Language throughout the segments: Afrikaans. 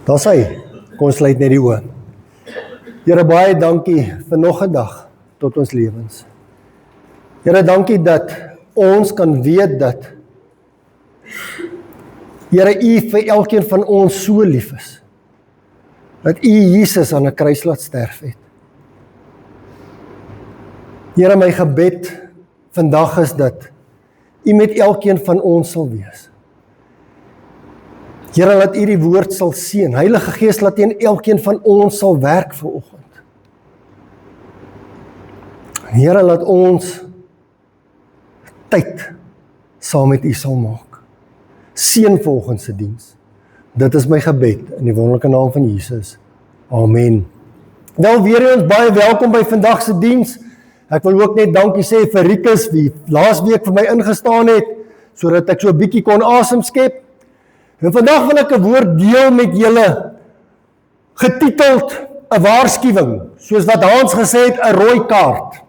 Daar's hy, kom ons sluit net die oë. Here, baie dankie vir nog 'n dag tot ons lewens. Here, dankie dat ons kan weet dat Here, U vir elkeen van ons so lief is, dat U Jesus aan 'n kruis laat sterf het. Here, my gebed vandag is dat U met elkeen van ons sal wees. Here, laat U die woord sal seën. Heilige Gees, laat teen elkeen van ons sal werk vanoggend. Here, laat ons tyd saam met U sal maak. Seën volgens se diens. Dit is my gebed in die wonderlike naam van Jesus. Amen. Wel, weer eens baie welkom by vandag se diens. Ek wil ook net dankie sê vir Rikus, wie laasweek vir my ingestaan het, sodat ek so 'n bietjie kon asem skep. En vandag wil ek 'n woord deel met julle, getiteld 'n waarskuwing, soos wat Hans gesê het, 'n rooi kaart.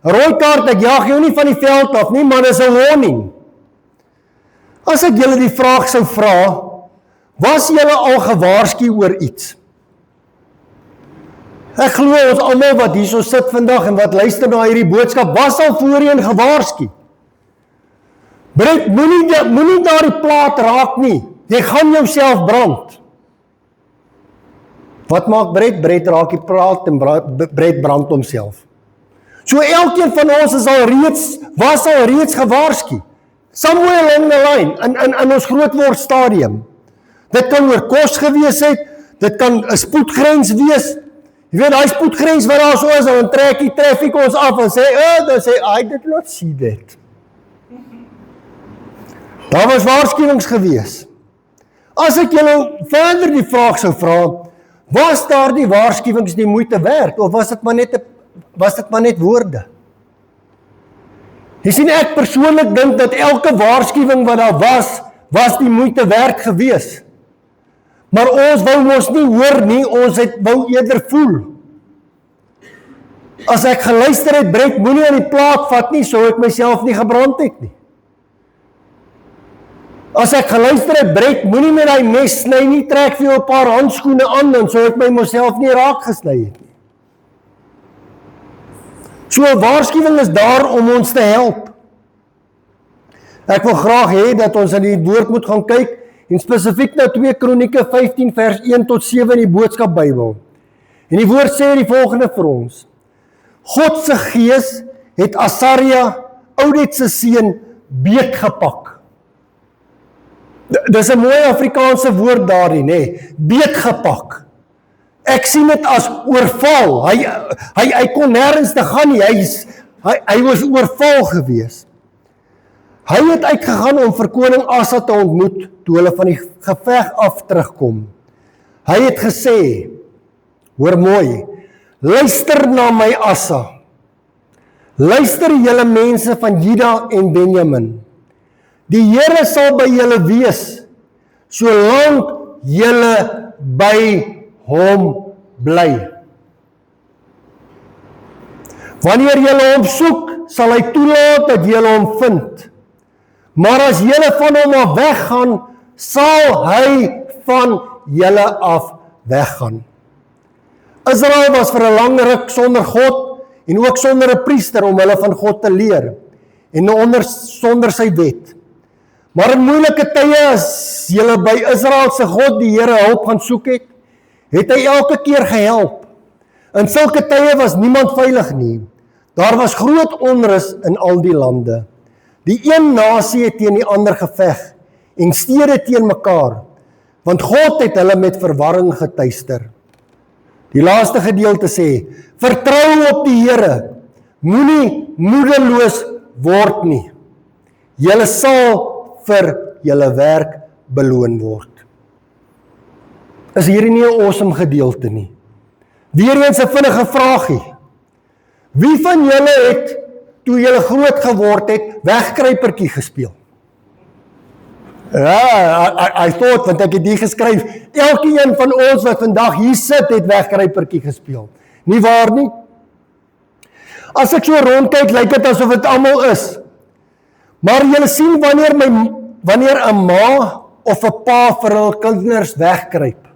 'n Rooi kaart, ek jaag jou nie van die veld af nie, maar dis 'n warning. As ek julle die vraag sou vra, was julle al gewaarsku oor iets? Ek glo ons almal wat hierso sit vandag en wat luister na hierdie boodskap, was al voorheen gewaarsku. Brett, moenie daardie plaat raak nie. Jy gaan jouself brand. Wat maak Brett? Brett raak die plaat en Brett brand homself. So elkeen van ons was al reeds gewaarsku. Somewhere along the line, in ons grootword stadium. Dit kan oor kos gewees het, dit kan 'n spoedgrens wees. Jy weet, daai spoedgrens wat daar so is, dan trek die traffic ons af en sê, I did not see that. Daar was waarskuwings gewees. As ek julle verder die vraag sou vra, was daar die waarskuwings die moeite werd, of was dit maar net woorde? Jy sien, ek persoonlik dink dat elke waarskuwing wat daar was die moeite werd gewees. Maar ons wou mos nie hoor nie, ons wou eerder voel. As ek geluister het, Brett, moenie aan die plaat vat nie, sou ek myself nie gebrand het nie. As ek geluister het, Brett, moenie met daai mes sny nie, trek vir jou 'n paar handskoene aan, dan sou ek myself nie raak gesny het nie. So 'n waarskuwing is daar om ons te help. Ek wil graag hê dat ons in die woord moet gaan kyk, en spesifiek na 2 Kronieke 15 vers 1 tot 7 in die boodskap Bybel. En die woord sê die volgende vir ons: God se gees het Asaria, Odet se seun, beetgepak. Dis 'n mooi Afrikaanse woord daarin, nê? Beetgepak. Ek sien dit as oorval. Hy kon nêrens te gaan nie. Hy was oorval gewees. Hy het uitgegaan om vir koning Asa te ontmoet toe hulle van die geveg af terugkom. Hy het gesê, hoor mooi, luister na my Asa. Luister julle mense van Juda en Benjamin. Die Here sal by julle wees, solank julle by hom bly. Wanneer julle hom soek, sal hy toelaat dat julle hom vind. Maar as julle van hom af weggaan, sal hy van julle af weggaan. Israel was vir 'n lang ruk sonder God en ook sonder 'n priester om hulle van God te leer en sonder sy wet. Maar in moeilike tye, as julle by Israel se God die Here hulp gaan soek het hy elke keer gehelp. In sulke tye was niemand veilig nie. Daar was groot onrus in al die lande. Die een nasie het teen die ander geveg en stede teen mekaar, want God het hulle met verwarring getuister. Die laaste gedeelte sê, vertrou op die Here, moenie moedeloos word nie. Julle sal vir julle werk beloon word. Is hierdie nie 'n awesome gedeelte nie? Weereens 'n vinnige vraagie. Wie van julle het, toe julle groot geword het, wegkruipertjie gespeel? Ja, I thought, want ek het die geskryf, elkeen van ons wat vandag hier sit, het wegkruipertjie gespeel. Nie waar nie? As ek so rondkyk, lyk dit asof dit almal is. Maar julle sien, wanneer 'n ma of 'n pa vir hul kinders wegkruip,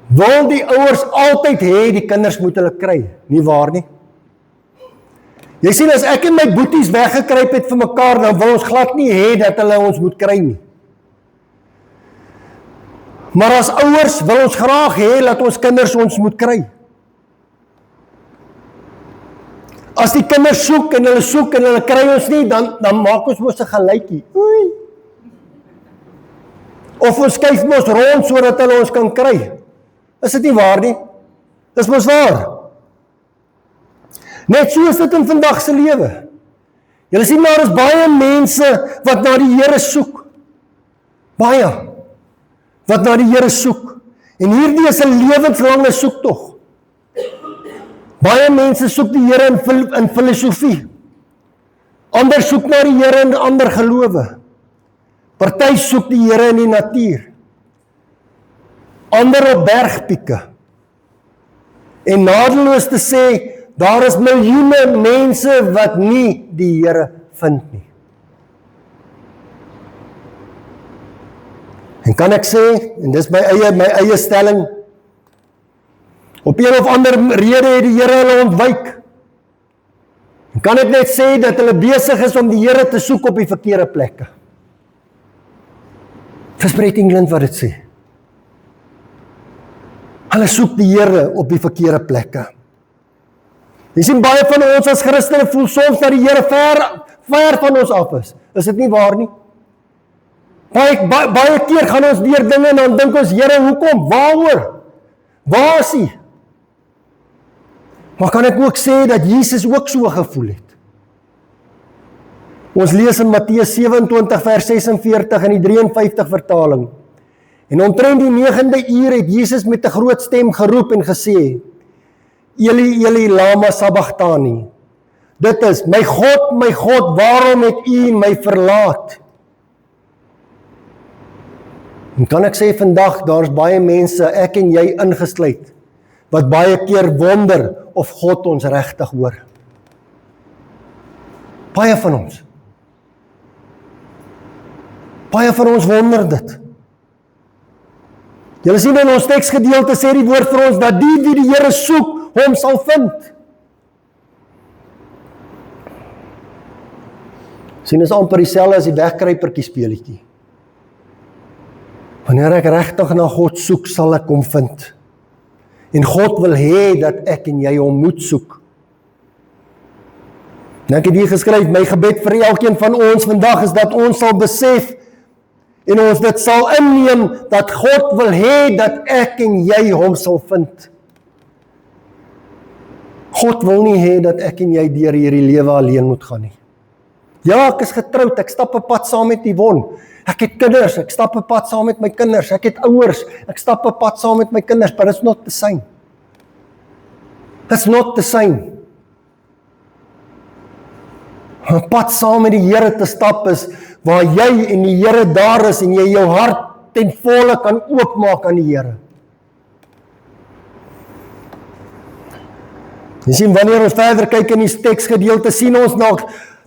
Wil die ouers altyd hê die kinders moet hulle kry? Nie waar nie? Jy sien, as ek en my boeties weggekruip het vir mekaar, dan wil ons glad nie hê dat hulle ons moet kry nie. Maar as ouers wil ons graag hê dat ons kinders ons moet kry. As die kinders soek en hulle kry ons nie, dan maak ons mos 'n gelykie. Oei. Of ons skuif mos rond sodat hulle ons kan kry. Is dit nie waar nie? Dis mos waar. Net so is dit in vandag se lewe. Julle sien, daar is baie mense wat na die Here soek. Baie. Wat na die Here soek. En hierdie is 'n lewenslange soektog. Baie mense soek die Here in filosofie. Ander soek na die Here in ander gelowe. Party soek die Here in die natuur. Ander op bergpieke. En nadeloos te sê, daar is miljoene mense wat nie die Here vind nie. En kan ek sê, en dis my eie stelling, op een of ander rede het die Here hulle ontwyk. En kan ek net sê dat hulle besig is om die Here te soek op die verkeerde plekke. Dis Brett England wat dit sê. Hulle soek die Here op die verkeerde plekke. Jy sien, baie van ons as Christene voel soms dat die Here ver van ons af is. Is dit nie waar nie? Baie keer gaan ons deur dinge en dan dink ons, Here, hoekom? Waaroor? Waar is hy? Maar kan ek ook sê dat Jesus ook so gevoel het? Ons lees in Matteus 27 vers 46 in die 53 vertaling. En omtrent die 9de uur het Jesus met 'n groot stem geroep en gesê, Eli, Eli, lama sabachthani. Dit is, my God, waarom het u my verlaat? En kan ek sê vandag, daar is baie mense, ek en jy ingesluit, wat baie keer wonder of God ons regtig hoor. Baie van ons. Baie van ons wonder dit. Julle sien in ons teksgedeelte sê die woord vir ons, dat die wie die Here soek, hom sal vind. Sien, is amper dieselfde as die wegkruipertjie speletjie. Wanneer ek regtig na God soek, sal ek hom vind. En God wil hê dat ek en jy hom moet soek. En ek het hier geskryf, my gebed vir elkeen van ons vandag is dat ons sal besef en ons dit sal inneem dat God wil hê dat ek en jy hom sal vind. God wil nie hê dat ek en jy deur hierdie lewe alleen moet gaan nie. Ja, ek is getroud, ek stap 'n pad saam met Yvonne. Ek het kinders, ek stap 'n pad saam met my kinders. Ek het ouers, ek stap 'n pad saam met my kinders, but it's not the same. It's not the same. 'n Pad saam met die Here te stap is waar jy en die Here daar is en jy jou hart ten volle kan oopmaak aan die Here. Jy sien, wanneer ons verder kyk in die teksgedeelte, sien ons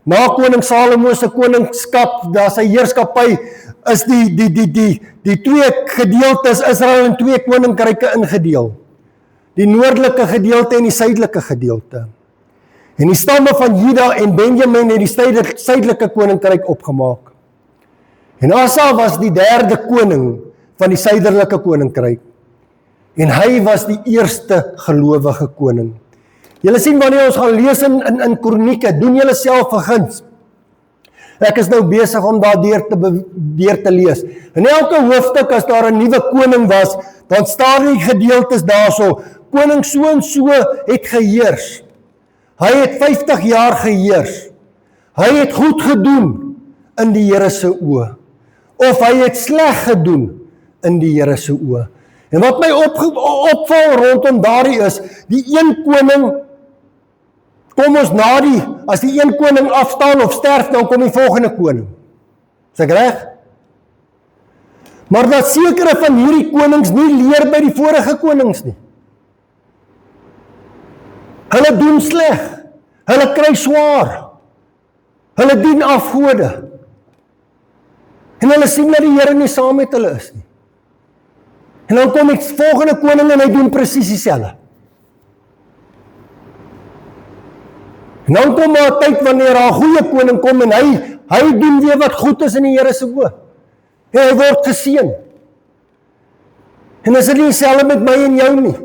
na koning Salomo se koningskap, daar sy heerskappy, is die twee gedeeltes Israel in twee koninkryke ingedeel. Die noordelike gedeelte en die suidelike gedeelte. En die stamme van Juda en Benjamin het die suidelike koninkryk opgemaak. En Asa was die derde koning van die suidelike koninkryk. En hy was die eerste gelowige koning. Julle sien, wanneer ons gaan lees in Kronieke, doen julle self 'n guns. Ek is nou besig om daar deur te lees. In elke hoofstuk, as daar 'n nuwe koning was, dan staan die gedeeltes daarso. Koning so en so het geheers. Hy het 50 jaar geheers. Hy het goed gedoen in die Here se oë. Of hy het sleg gedoen in die Here se oë. En wat my opval rondom daardie is, die een koning, kom ons as die een koning afstaan of sterf, dan kom die volgende koning. Is ek reg? Maar dat sekere van hierdie konings nie leer by die vorige konings nie. Hulle doen sleg. Hulle kry swaar. Hulle dien afgode. En hulle sien dat die Here nie saam met hulle is nie. En dan kom die volgende koning en hy doen presies dieselfde. En dan kom maar 'n tyd wanneer daar 'n goeie koning kom en hy doen weer wat goed is in die Here se oë. En hy word geseën. En is dit nie dieselfde met my en jou nie?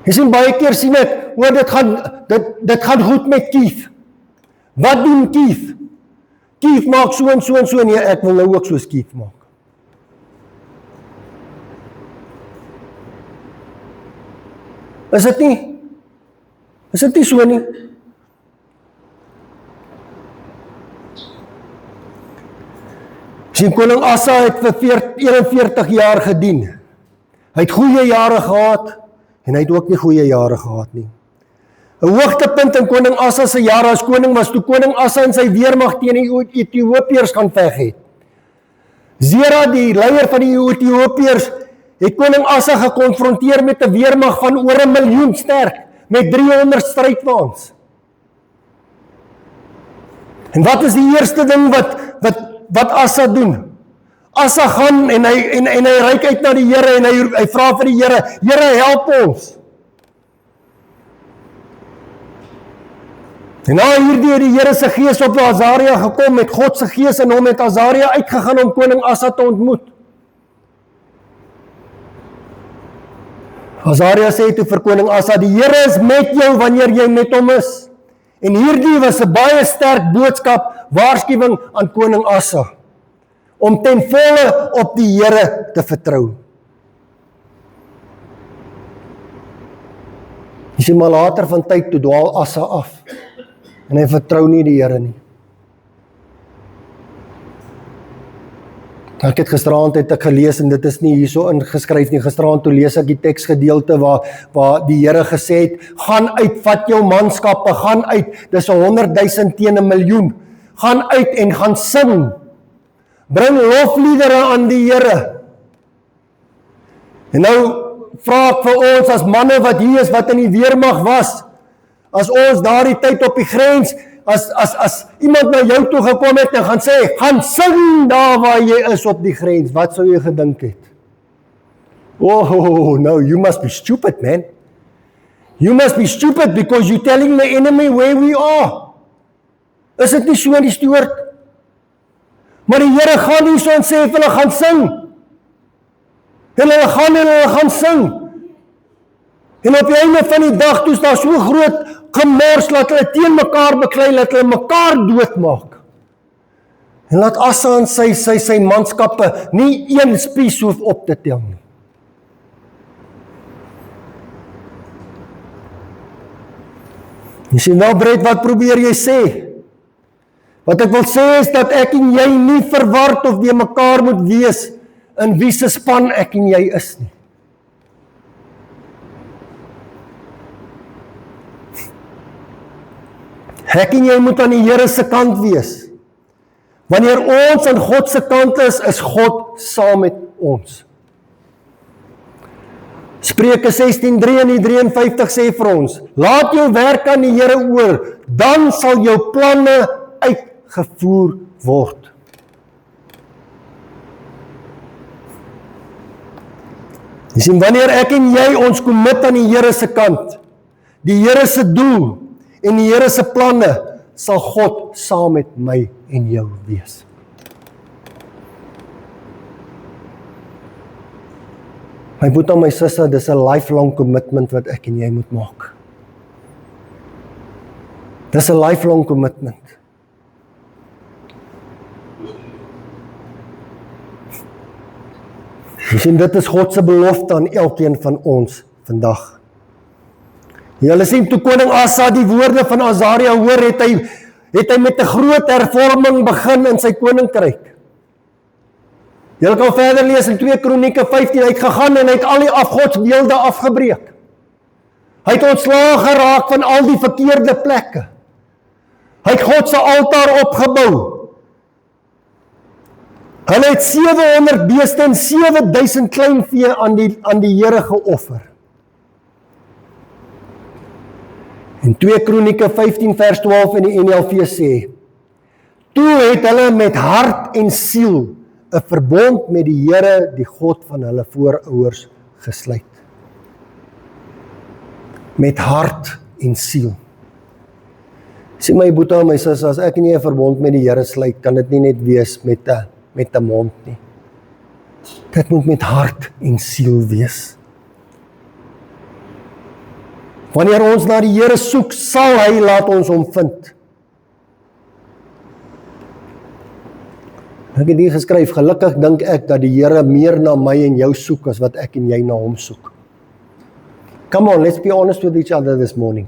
Jy sien baie keer sien ek, dit gaan goed met Keith. Wat doen Keith? Keith maak so en so en so, nee, ek wil nou ook soos Keith maak. Is dit nie? Is dit nie so nie? Sien, koning Asa het vir 41 jaar gedien. Hy het goeie jare gehad, en hy het ook nie goeie jare gehad nie. 'n Hoogtepunt in koning Asa se jare as koning was toe koning Asa en sy weermag teen die Ethiopiërs gaan veg het. Zera, die leier van die Ethiopiërs, het koning Asa gekonfronteer met 'n weermag van oor 1 miljoen sterk, met 300 strydwaans. En wat is die eerste ding wat Asa doen? Asa gaan en hy reik uit na die Here en hy vra vir die Here, Here, help ons. En nou hierdie het die Here se gees op Azaria gekom, met God se gees in hom, het Azaria uitgegaan om koning Asa te ontmoet. Azaria sê toe vir koning Asa, die Here is met jou wanneer jy met hom is. En hierdie was 'n baie sterk boodskap, waarskuwing aan koning Asa, om ten volle op die Here te vertrou. Jy sien maar later van tyd toe dwaal Asa af, en hy vertrou nie die Here nie. Ek het gisteraand gelees, en dit is nie hierso ingeskryf nie, gisteraand toe lees ek die teksgedeelte waar die Here gesê het, gaan uit, vat jou manskappe, gaan uit, dis 100,000 teen 1 miljoen, gaan uit en gaan sing, bring lofliedere aan die Here. En nou vra ek vir ons as manne wat hier is, wat in die weermag was, as ons daardie tyd op die grens, as iemand na jou toe gekom het en gaan sê, gaan sing daar waar jy is op die grens, wat sou jy gedink het? Oh, no, you must be stupid, man. You must be stupid because you're telling the enemy where we are. Is dit nie so in die stoort? Maar die Here gaan nie so en sê, hulle gaan sing. Hulle gaan sing. En op die einde van die dag, toe is daar so groot gemors, laat hulle teen mekaar beklei, laat hulle mekaar doodmaak. En laat Asa en sy manskappe nie een spies hoef op te tel nie. Jy sien nou, Brett, wat probeer jy sê? Wat ek wil sê is dat ek en jy nie verward of die mekaar moet wees in wie se span ek en jy is nie. Ek en jy moet aan die Here se kant wees. Wanneer ons aan God se kant is God saam met ons. Spreuke 16:3 en die 53 sê vir ons, laat jou werk aan die Here oor, dan sal jou planne uitgevoer word. Jy sien, wanneer ek en jy ons commit aan die Here se kant, die Here se doel, en die Here se planne, sal God saam met my en jou wees. My broer en my suster, dis 'n lifelong commitment wat ek en jy moet maak. Dis 'n lifelong commitment. Jy sien, dit is God se belofte aan elkeen van ons vandag. Julle sien, toe koning Asa die woorde van Azaria hoor, het hy met 'n groot hervorming begin in sy koninkryk. Julle kan verder lees in 2 Kronieke 15, hy het gegaan en hy het al die afgodsbeelde afgebreek. Hy het ontslaag geraak van al die verkeerde plekke. Hy het God se altaar opgebou. Hulle het 700 beeste en 7000 kleinvee aan die Here geoffer. En 2 Kronieke 15 vers 12 in die NLV sê, Toe het hulle met hart en siel 'n verbond met die Here, die God van hulle voorouers, gesluit. Met hart en siel. Sê my boetie en my sis, as ek nie 'n verbond met die Here sluit, kan dit nie net wees met 'n mond nie. Dit moet met hart en siel wees. Wanneer ons na die Here soek, sal hy laat ons hom vind. Ek het hier geskryf, gelukkig dink ek dat die Here meer na my en jou soek as wat ek en jy na hom soek. Come on, let's be honest with each other this morning.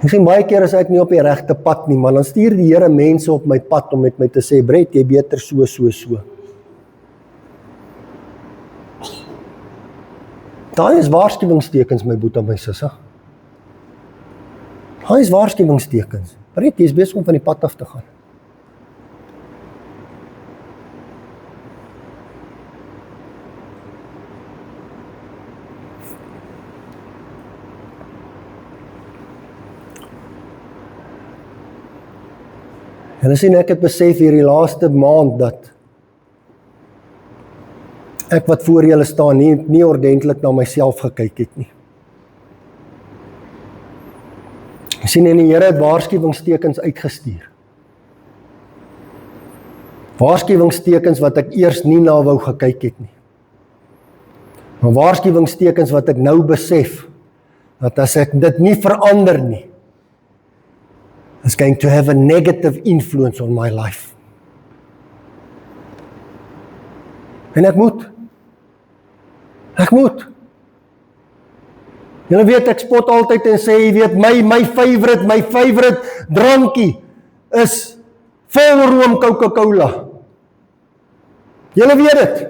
Ek sê baie keer as ek nie op die regte pad nie, maar dan stuur die Here mense op my pad om met my te sê, Brett, jy beter so. Daai is waarskuwingstekens, my boetie en my sisse. Daai is waarskuwingstekens. Brett, jy is besig om van die pad af te gaan. En sien ek het besef hierdie laaste maand dat ek wat voor julle staan nie ordentlik na myself gekyk het nie. Sien en die Here het waarskuwingstekens uitgestuur. Waarskuwingstekens wat ek eers nie na wou gekyk het nie. Maar waarskuwingstekens wat ek nou besef dat as ek dit nie verander nie, is going to have a negative influence on my life. En ek moet. Julle weet, ek spot altyd en sê, jy weet, my favorite drankie is volroom Coca-Cola. Julle weet dit.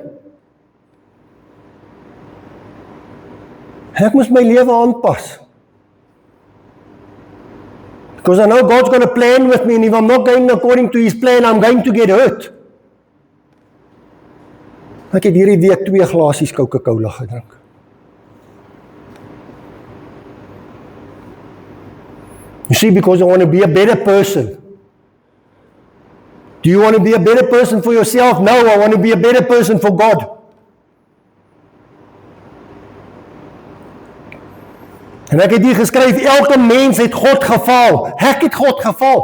Ek moes my lewe aanpas. Because I know God's got a plan with me, and if I'm not going according to His plan, I'm going to get hurt. Ek het hierdie week 2 glasies Coca-Cola gedrink. You see, because I want to be a better person. Do you want to be a better person for yourself? No, I want to be a better person for God. En ek het hier geskryf, elke mens het God gefaal. Ek het God gefaal.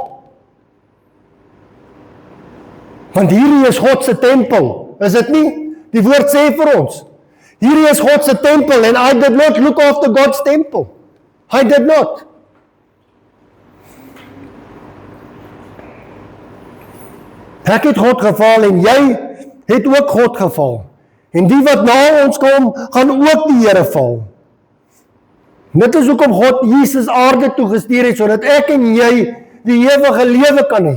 Want hierdie is God se tempel, is dit nie? Die woord sê vir ons, hierdie is God se tempel, and I did not look after God's temple. I did not. Ek het God gefaal, en jy het ook God gefaal. En die wat na ons kom, gaan ook die Here faal. Dit is hoekom God Jesus aarde toe gestuur het, sodat ek en jy die ewige lewe kan hê.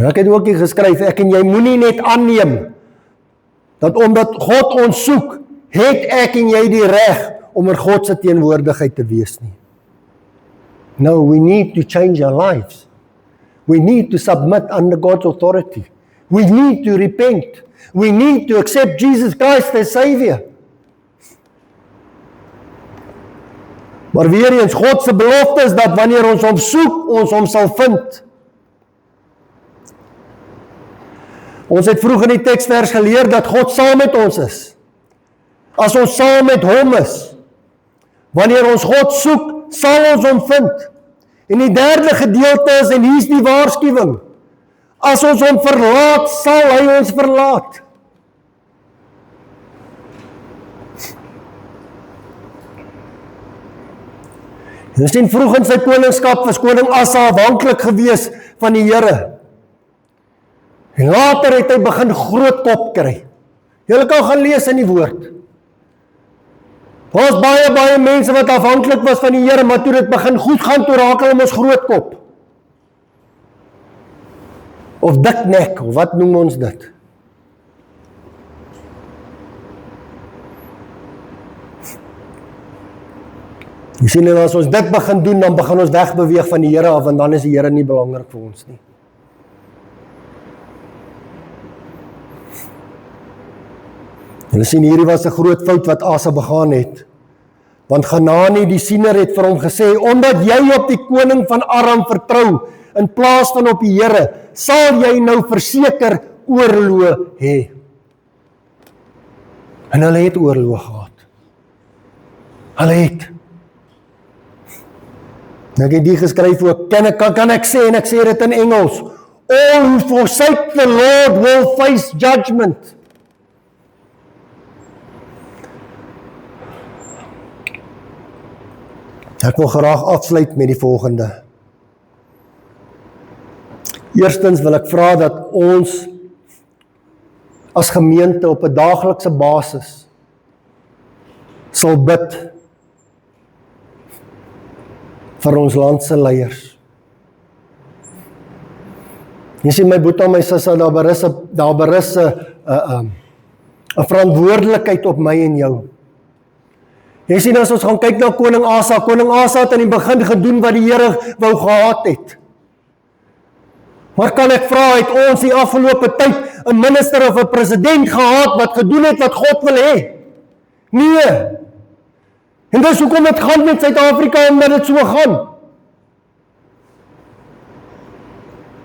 Ek het ook hier geskryf, ek en jy moenie net aanneem, dat omdat God ons soek, het ek en jy die reg om in God se teenwoordigheid te wees nie. No, we need to change our lives. We need to submit under God's authority. We need to repent. We need to accept Jesus Christ as Savior. Maar weer eens, God se belofte is dat wanneer ons hom soek, ons hom sal vind. Ons het vroeg in die teksvers geleer dat God saam met ons is. As ons saam met hom is, wanneer ons God soek, sal ons hom vind. En die derde gedeelte is, en hier is die waarskuwing, as ons hom verlaat, sal hy ons verlaat. En sien, vroeg in sy koningskap was koning Asa afhanklik gewees van die Here. En later het hy begin groot kop kry. Julle kan gaan lees in die woord. Daar was baie mense wat afhanklik was van die Here, maar toe dit begin goed gaan, toe raak hulle mos groot kop. Of diknek, of wat noem ons dit? Jy sien, en as ons dit begin doen, dan begin ons wegbeweeg van die Here af, en dan is die Here nie belangrik vir ons nie. Hulle sien, hierdie was 'n groot fout wat Asa begaan het. Want Hanani die siener het vir hom gesê, omdat jy op die koning van Aram vertrou, in plaas van op die Here, sal jy nou verseker oorlog hê. En hulle het oorlog gehad. Hulle het. Nou ek het die geskryf ook, kan ek sê, en ek sê dit in Engels, all who forsake the Lord will face judgment. Ek wil graag afsluit met die volgende. Eerstens wil ek vra dat ons as gemeente op 'n daaglikse basis sal bid vir ons land se leiers. Jy sien my boetie en my sussie, daar berus 'n verantwoordelikheid op my en jou. Jy sien as ons gaan kyk na koning Asa het in die begin gedoen wat die Here wou gehad het. Maar kan ek vra, het ons die afgelope tyd 'n minister of 'n president gehad wat gedoen het wat God wil hê? Nee. En dis hoekom dit gaan met Suid-Afrika, omdat dit so gaan.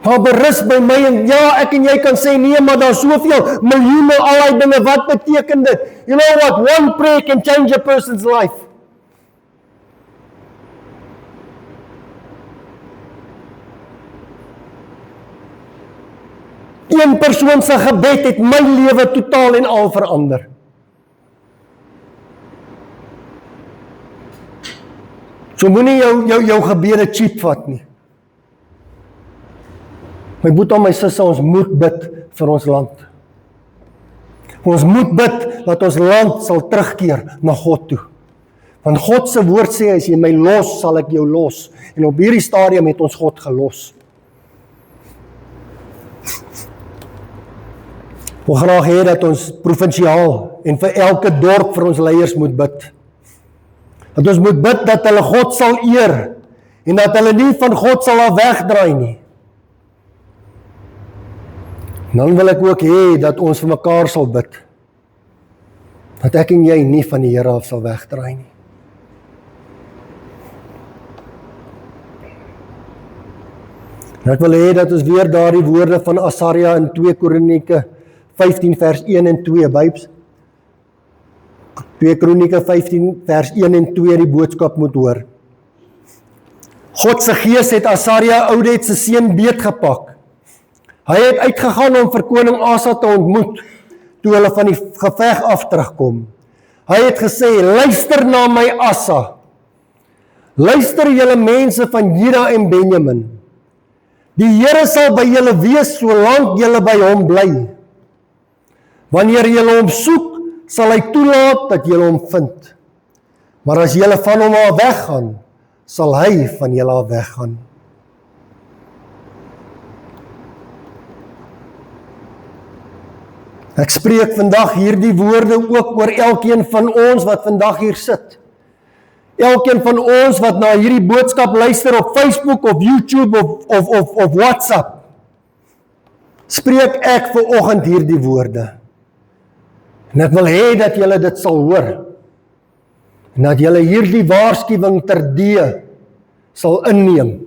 Maar berus by my en ja, ek en jy kan sê nee, maar daar is soveel miljoene allerlei dinge, wat beteken dit? You know what, one prayer can change a person's life. Een persoon se gebed het my lewe totaal en al verander. So moenie jou gebede cheap vat nie. My boetie en my sussie, ons moet bid vir ons land. Ons moet bid dat ons land sal terugkeer na God toe. Want God se woord sê, as jy my los, sal ek jou los. En op hierdie stadium het ons God gelos. Ek wil graag hê dat ons provinsiaal en vir elke dorp vir ons leiers moet bid. Dat ons moet bid dat hulle God sal eer en dat hulle nie van God sal af wegdraai nie. En dan wil ek ook hê dat ons vir mekaar sal bid. Dat ek en jy nie van die Here af sal wegdraai nie. En ek wil hê dat ons weer daardie woorde van Asaria in 2 Kronieke 15 vers 1 en 2 bybs. 2 Kronieke 15 vers 1 en 2 die boodskap moet hoor. God se gees het Asaria Oudet se seun beetgepak. Hy het uitgegaan om vir koning Asa te ontmoet, toe hulle van die geveg af terugkom. Hy het gesê, luister na my Asa. Luister julle mense van Juda en Benjamin. Die Here sal by julle wees, solank julle by hom bly. Wanneer julle hom soek, sal hy toelaat dat julle hom vind. Maar as julle van hom af weggaan, sal hy van julle af weggaan. Ek spreek vandag hierdie woorde ook oor elkeen van ons wat vandag hier sit. Elkeen van ons wat na hierdie boodskap luister op Facebook of YouTube of WhatsApp. Spreek ek vanoggend hierdie woorde. En ek wil hê dat julle dit sal hoor. En dat julle hierdie waarskuwing terdee sal inneem.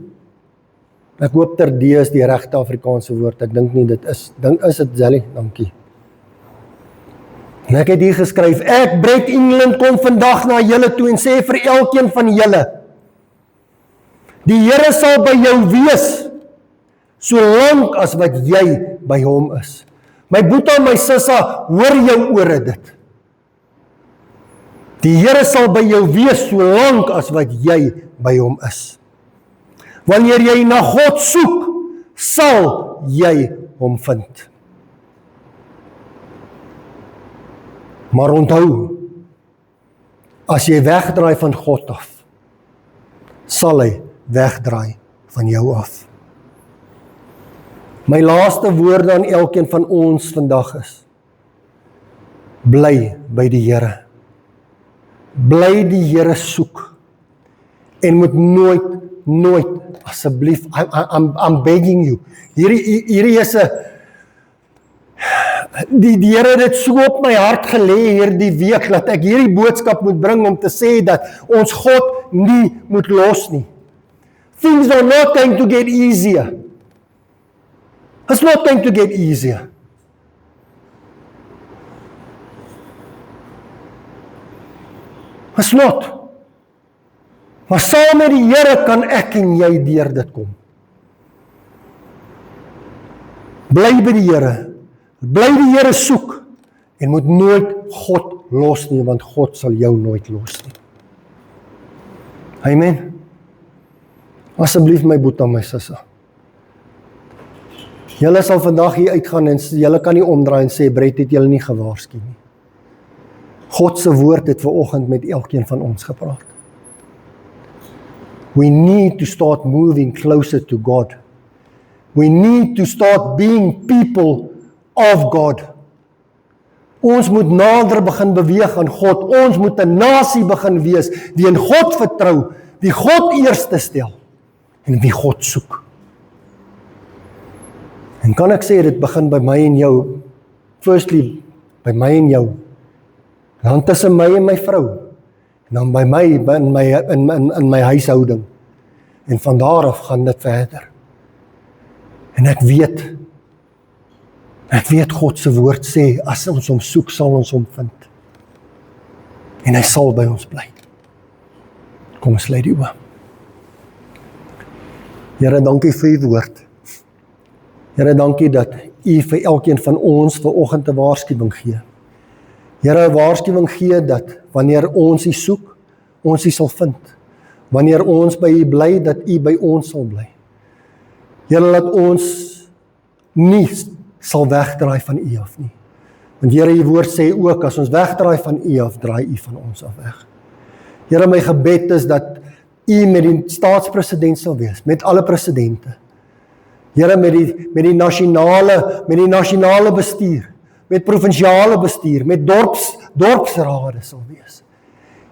Ek hoop terdee is die regte Afrikaanse woord. Ek dink nie dit is. Is dit Zelly? Dankie. En ek het hier geskryf, ek Brett England kom vandag na julle toe en sê vir elkeen van julle, die Here sal by jou wees, solank as wat jy by hom is. My boetie en my sussie, hoor jou ore dit. Die Here sal by jou wees, solank as wat jy by hom is. Wanneer jy na God soek, sal jy hom vind. Maar onthou, as jy wegdraai van God af, sal hy wegdraai van jou af. My laaste woorde aan elkeen van ons vandag is, bly by die Here. Bly die Here soek. En moet nooit, asseblief, I'm begging you. Hierdie is Die Here het dit so op my hart gelê hierdie week, dat ek hierdie boodskap moet bring om te sê dat ons God nie moet los nie. Things are not going to get easier. It's not going to get easier. It's not. Maar saam met die Here kan ek en jy deur dit kom. Bly by die Here. Bly die Here soek. En moet nooit God los nie, want God sal jou nooit los nie. Amen. Asseblief my boeta, my sissa. Julle sal vandag hier uitgaan en julle kan nie omdraai en sê, Brett het julle nie gewaarsku nie. God se woord het vanoggend met elkeen van ons gepraat. We need to start moving closer to God. We need to start being people of God. Ons moet nader begin beweeg aan God. Ons moet 'n nasie begin wees wie in God vertrou, wie God eerste stel en wie God soek. En kan ek sê, dit begin by my en jou. Firstly, by my en jou. Dan tussen my en my vrou. En dan by my, in my huishouding. En van daar af gaan dit verder. En ek weet God se woord sê, as ons hom soek, sal ons hom vind. En hy sal by ons bly. Kom ons sluit die oë. Here, dankie vir u woord. Here, dankie dat u vir elkeen van ons vanoggend 'n waarskuwing gee. Here, 'n waarskuwing gee dat wanneer ons u soek, ons u sal vind. Wanneer ons by u bly, dat u by ons sal bly. Here, laat ons nie sal wegdraai van u af nie. Want Here, u woord sê ook, as ons wegdraai van u af, draai u van ons af weg. Here, my gebed is dat u met die staatspresident sal wees, met alle presidente. Here, met die nasionale bestuur, met provinsiale bestuur, met dorpsrade sal wees.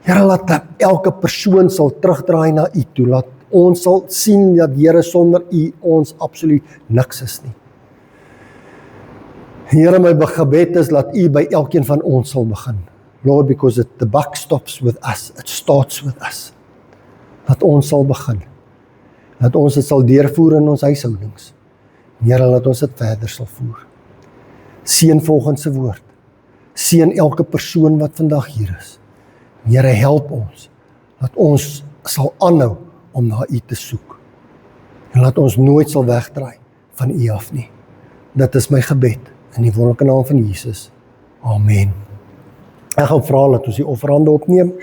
Here, laat elke persoon sal terugdraai na u toe, laat ons sal sien dat Here, sonder u ons absoluut niks is nie. Here, my gebed is dat u by elkeen van ons sal begin. Lord, because the buck stops with us, it starts with us. Dat ons sal begin. Dat ons dit sal deurvoer in ons huishoudings. Here, laat ons dit verder sal voer. Seën volgens se woord. Seën elke persoon wat vandag hier is. Here, help ons. Dat ons sal aanhou om na u te soek. En laat ons nooit sal wegdraai van u af nie. Dit is my gebed in die wonderlike naam van Jesus. Amen. Ek gaan vra dat ons die offerhande opneem.